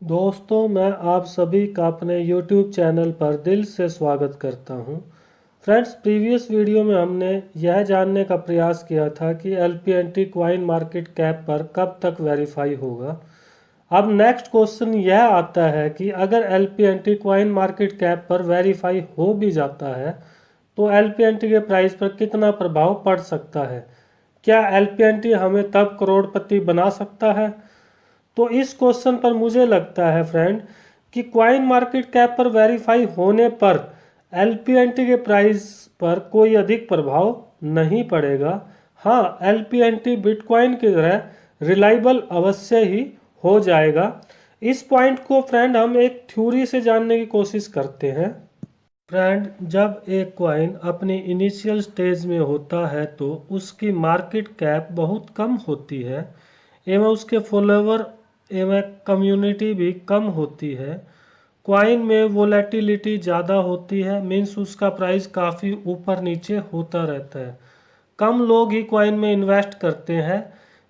दोस्तों, मैं आप सभी का अपने YouTube चैनल पर दिल से स्वागत करता हूं। फ्रेंड्स, प्रीवियस वीडियो में हमने यह जानने का प्रयास किया था कि LPNT क्वाइन मार्केट कैप पर कब तक वेरीफाई होगा। अब नेक्स्ट क्वेश्चन यह आता है कि अगर LPNT क्वाइन मार्केट कैप पर वेरीफाई हो भी जाता है तो LPNT के प्राइस पर कितना प्रभाव पड़ सकता है। क्या LPNT हमें तब करोड़पति बना सकता है? तो इस क्वेश्चन पर मुझे लगता है फ्रेंड कि क्वाइन मार्केट कैप पर वेरीफाई होने पर LPNT के प्राइस पर कोई अधिक प्रभाव नहीं पड़ेगा। हाँ, LPNT बिटकॉइन की तरह रिलायबल अवश्य ही हो जाएगा। इस पॉइंट को फ्रेंड हम एक थ्योरी से जानने की कोशिश करते हैं। फ्रेंड, जब एक क्वाइन अपनी इनिशियल स्टेज में होता है तो उसकी मार्केट कैप बहुत कम होती है एवं उसके फॉलोवर एवं कम्युनिटी भी कम होती है। क्वाइन में वोलेटिलिटी ज़्यादा होती है, मीन्स उसका प्राइस काफ़ी ऊपर नीचे होता रहता है। कम लोग ही क्वाइन में इन्वेस्ट करते हैं।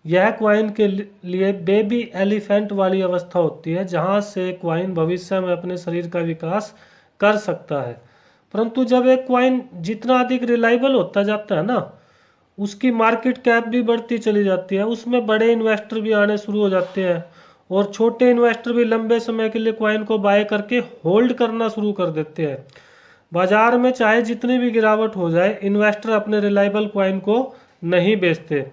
यह क्वाइन के लिए बेबी एलिफेंट वाली अवस्था होती है जहां से क्वाइन भविष्य में अपने शरीर का विकास कर सकता है। परंतु जब एक क्वाइन जितना अधिक रिलायबल होता जाता है ना, उसकी मार्केट कैप भी बढ़ती चली जाती है, उसमें बड़े इन्वेस्टर भी आने शुरू हो जाते हैं और छोटे इन्वेस्टर भी लंबे समय के लिए क्वाइन को बाय करके होल्ड करना शुरू कर देते हैं। बाजार में चाहे जितनी भी गिरावट हो जाए, इन्वेस्टर अपने रिलायबल क्वाइन को नहीं बेचते,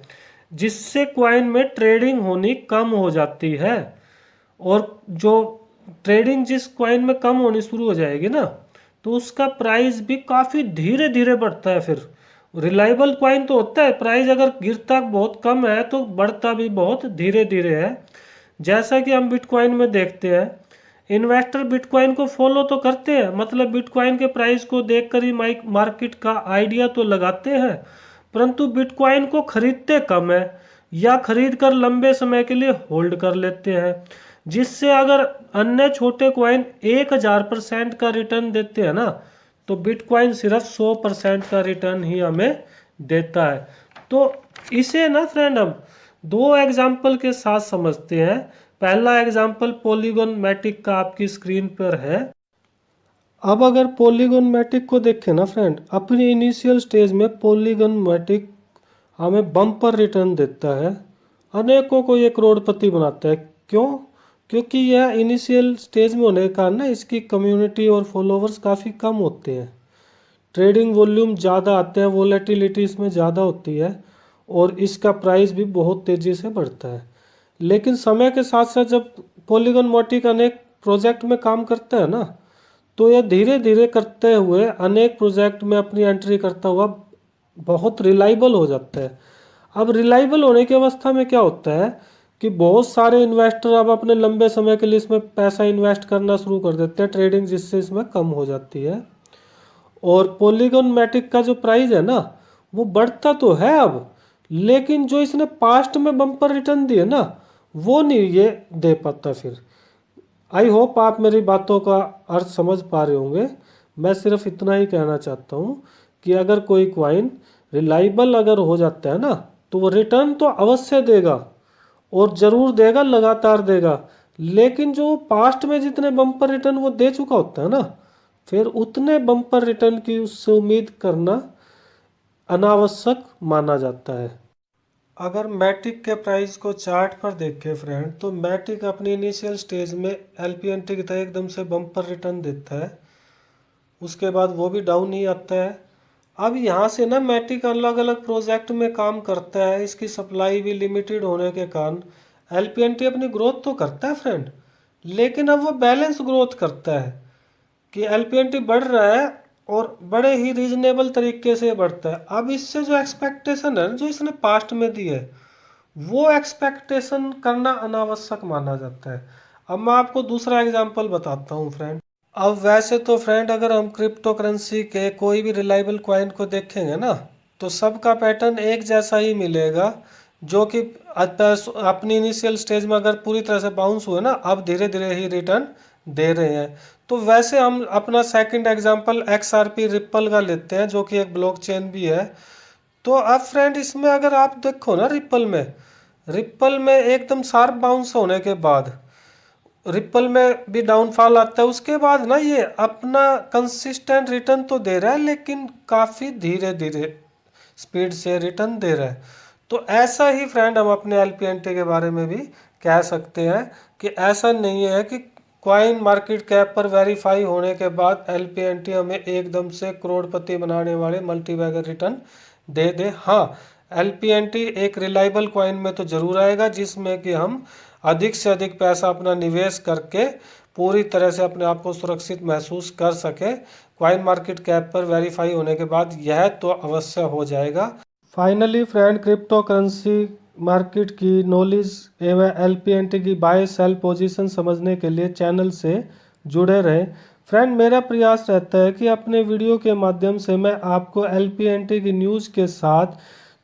जिससे क्वाइन में ट्रेडिंग होनी कम हो जाती है। और जो ट्रेडिंग जिस क्वाइन में कम होनी शुरू हो जाएगी ना, तो उसका प्राइस भी काफ़ी धीरे धीरे बढ़ता है। फिर रिलायबल क्वाइन तो होता है, प्राइस अगर गिरता बहुत कम है तो बढ़ता भी बहुत धीरे धीरे है। जैसा कि हम बिटकॉइन में देखते हैं, इन्वेस्टर बिटकॉइन को फॉलो तो करते हैं, मतलब बिटकॉइन के प्राइस को देखकर ही मार्केट का आइडिया तो लगाते हैं, परंतु बिटकॉइन को खरीदते कम है या खरीद कर लंबे समय के लिए होल्ड कर लेते हैं। जिससे अगर अन्य छोटे क्वाइन 1000% का रिटर्न देते हैं ना, तो बिटकॉइन सिर्फ 100% का रिटर्न ही हमें देता है। तो इसे ना फ्रेंड हम दो एग्जाम्पल के साथ समझते हैं। पहला एग्जाम्पल पॉलीगॉन मैटिक का आपकी स्क्रीन पर है। अब अगर पॉलीगॉन मैटिक को देखें ना फ्रेंड, अपनी इनिशियल स्टेज में पॉलीगॉन मैटिक हमें बम्पर रिटर्न देता है, अनेकों को ये करोड़पति बनाता है। क्यों? क्योंकि यह इनिशियल स्टेज में होने के कारण ना इसकी कम्युनिटी और फॉलोवर्स काफ़ी कम होते हैं, ट्रेडिंग वॉल्यूम ज़्यादा आते हैं, वोलेटिलिटी इसमें ज़्यादा होती है और इसका प्राइस भी बहुत तेज़ी से बढ़ता है। लेकिन समय के साथ साथ जब पॉलीगॉन मैटिक अनेक प्रोजेक्ट में काम करता है ना, तो यह धीरे धीरे करते हुए अनेक प्रोजेक्ट में अपनी एंट्री करता हुआ बहुत रिलायबल हो जाता है। अब रिलायबल होने की अवस्था में क्या होता है कि बहुत सारे इन्वेस्टर अब अपने लंबे समय के लिए इसमें पैसा इन्वेस्ट करना शुरू कर देते हैं, ट्रेडिंग जिससे इसमें कम हो जाती है। और पॉलीगॉन मैटिक का जो प्राइस है ना, वो बढ़ता तो है अब, लेकिन जो इसने पास्ट में बम्पर रिटर्न दिए ना, वो नहीं ये दे पाता। फिर आई होप आप मेरी बातों का अर्थ समझ पा रहे होंगे। मैं सिर्फ इतना ही कहना चाहता हूँ कि अगर कोई क्वाइन रिलायबल अगर हो जाता है ना, तो वो रिटर्न तो अवश्य देगा और ज़रूर देगा, लगातार देगा। लेकिन जो पास्ट में जितने बम्पर रिटर्न वो दे चुका होता है ना, फिर उतने बम्पर रिटर्न की उससे उम्मीद करना अनावश्यक माना जाता है। अगर मैटिक के प्राइस को चार्ट पर देखें फ्रेंड, तो मैटिक अपनी इनिशियल स्टेज में LPNT की तरह एकदम से बम्पर रिटर्न देता है, उसके बाद वो भी डाउन ही आता है। अब यहाँ से ना मैटिक अलग अलग प्रोजेक्ट में काम करता है, इसकी सप्लाई भी लिमिटेड होने के कारण LPNT अपनी ग्रोथ तो करता है फ्रेंड, लेकिन अब वो बैलेंस ग्रोथ करता है कि LPNT बढ़ रहा है और बड़े ही रीजनेबल तरीके से बढ़ता है। अब इससे जो एक्सपेक्टेशन है जो इसने पास्ट में दी है, वो एक्सपेक्टेशन करना अनावश्यक माना जाता है। अब मैं आपको दूसरा एग्जांपल बताता हूँ फ्रेंड। अब वैसे तो फ्रेंड अगर हम क्रिप्टो करेंसी के कोई भी रिलायबल कॉइन को देखेंगे ना, तो सबका पैटर्न एक जैसा ही मिलेगा, जो कि अपनी इनिशियल स्टेज में अगर पूरी तरह से बाउंस हुए ना, अब धीरे धीरे ही रिटर्न दे रहे हैं। तो वैसे हम अपना सेकंड एग्जांपल XRP रिप्पल का लेते हैं, जो कि एक ब्लॉकचेन भी है। तो अब फ्रेंड इसमें अगर आप देखो ना, रिप्पल में एकदम शार्प बाउंस होने के बाद रिपल में भी डाउनफॉल आता है, उसके बाद ना ये अपना कंसिस्टेंट रिटर्न तो दे रहा है लेकिन काफ़ी धीरे धीरे स्पीड से रिटर्न दे रहा है। तो ऐसा ही फ्रेंड हम अपने एलपीएनटी के बारे में भी कह सकते हैं कि ऐसा नहीं है कि कॉइन मार्केट कैप पर वेरीफाई होने के बाद एलपीएनटी हमें एकदम से करोड़पति बनाने वाले मल्टीबैगर रिटर्न दे दे। हाँ, एलपीएनटी एक रिलायबल कॉइन में तो जरूर आएगा जिसमें कि हम अधिक से अधिक पैसा अपना निवेश करके पूरी तरह से अपने आप को सुरक्षित महसूस कर सके। कॉइन मार्केट कैप पर वेरीफाई होने के बाद यह तो अवश्य हो जाएगा। Finally friend, crypto currency market की नॉलेज एवं एलपीएनटी की बाय सेल पोजीशन समझने के लिए चैनल से जुड़े रहें। फ्रेंड, मेरा प्रयास रहता है कि अपने वीडियो के माध्यम से मैं आपको एलपीएनटी की न्यूज़ के साथ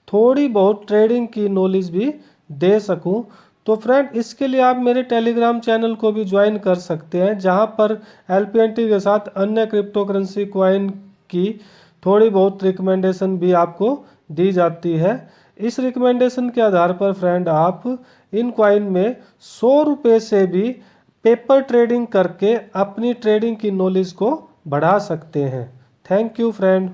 थोड़ी बहुत ट्रेडिंग की नॉलेज भी दे सकूं। तो फ्रेंड, इसके लिए आप मेरे टेलीग्राम चैनल को भी ज्वाइन कर सकते हैं जहां पर एलपीएनटी के साथ अन्य क्रिप्टो करेंसी कॉइन की थोड़ी बहुत रिकमेंडेशन भी आपको दी जाती है। इस रिकमेंडेशन के आधार पर फ्रेंड आप इन कॉइन में 100 रुपये से भी पेपर ट्रेडिंग करके अपनी ट्रेडिंग की नॉलेज को बढ़ा सकते हैं। Thank you friend.